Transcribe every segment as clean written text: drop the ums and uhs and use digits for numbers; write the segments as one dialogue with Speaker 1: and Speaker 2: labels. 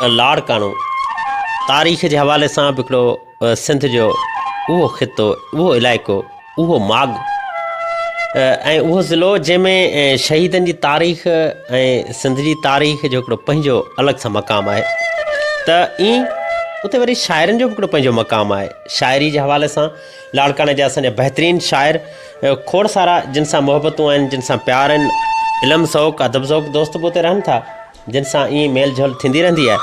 Speaker 1: लाड़काणो तारीख़ के हवाले से हिकिड़ो सिंध जो उहो ख़ितो उहो इलाइक़ो उहो माग ऐं उहो ज़िलो जंहिंमें शहीदनि जी तारीख़ ऐं सिंध जी तारीख़ जो हिकिड़ो पंहिंजो अलॻि सां मक़ामु आहे। त ईअं उते वरी शाइरनि जो बि हिकिड़ो पंहिंजो मक़ामु आहे। शाइरी जे हवाले सां लाड़काणे जा असांजा बहितरीनु शाइर खोड़ सारा जिन सां मुहबतूं आहिनि, जिन सां प्यार आहिनि, इल्मु ज़ौक़ अदब ज़ौक़ दोस्त बि उते रहनि था, जिन सां ईअं मेल झोल थींदी रहंदी आहे।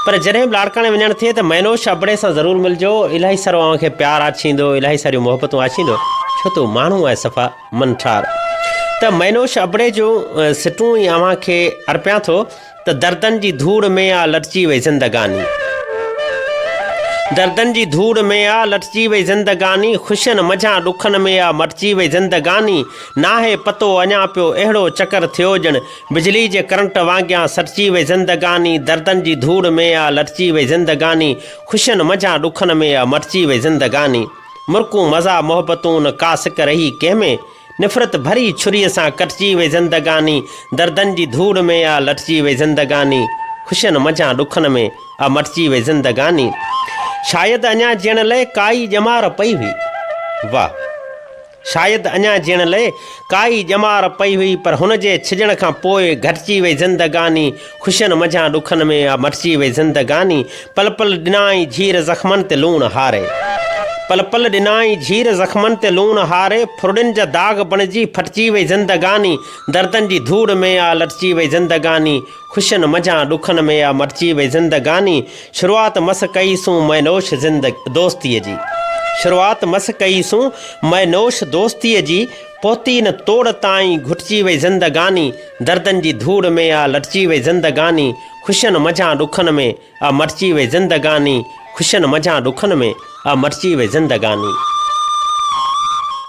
Speaker 1: पर जॾहिं बि लाड़काणे वञणु थिए त मैनोश अबड़े सां ज़रूरु मिलिजो। इलाही सारो अव्हांखे प्यारु आछींदो, इलाही सारियूं मुहबतूं आछींदो, छो त माण्हू आहे सफ़ा मन ठार। त मैनोश अबड़े जूं सिटूं ई अव्हांखे अर्पियां थो त दर्दनि जी धूड़ में आ लटजी वई ज़िंदगानी, दर्दनि जी धूड़ में आ लटजी वई ज़िंदगानी, ख़ुशियुनि मझां ॾुखनि में आ मटिजी वई ज़िंदगानी, नाहे पतो अञा पियो अहिड़ो चकर थियो ॼण बिजली जे करंट वांगियां सटिजी वई ज़िंदगानी, दर्दनि जी धूड़ में आ लटजी वई ज़िंदगानी, ख़ुशियुनि मझां ॾुखनि में आ मटिजी वई ज़िंदगानी, मुर्कूं मज़ा मोहबतूं न का सिक रही कंहिंमें, निफ़रत भरी छुरीअ सां कटिजी वई ज़िंदगानी, दर्दनि जी धूड़ में आ लटजी वई ज़िंदगानी, ख़ुशियुनि मझां ॾुखनि में आ मटिजी वई ज़िंदगानी। शायदि अञा जीअण लाइ काई ॼमार पई हुई, वाह, शायदि अञा जीअण लाइ काई ॼमार पई हुई, पर हुन जे छिजण खां पोइ घटिजी वई ज़िंदगानी, ख़ुशियुनि मझां ॾुखनि में आ मटिजी वई ज़िंदगानी, पल पल ॾिनाई झीर ज़ख़्मनि ते लूणु हारे, पल पल ॾिनाई झीर ज़ख़्मनि ते लूणु हारे, फुरड़ियुनि जा दाग़ बणिजी फटिजी वई ज़िंदगानी, दर्दनि जी धूड़ में आ लटजी वई ज़िंदगानी, ख़ुशियुनि मझां ॾुखनि में आ मटिजी वई ज़िंदगानी, शुरूआति मस कईसूं मैनोश दोस्तीअ जी, शुरूआति मस कईसूं मैनोश दोस्तीअ जी, पहुती न तोड़ ताईं घुटिजी वई ज़िंदगानी, दर्दनि जी धूड़ में आ लटजी वई ज़िंदगानी, ख़ुशियुनि मझां ॾुखनि में आ मटिजी वई ज़िंदगानी, ख़ुशियुनि मझां ॾुखनि में आ मटिजी वई ज़िंदगानी।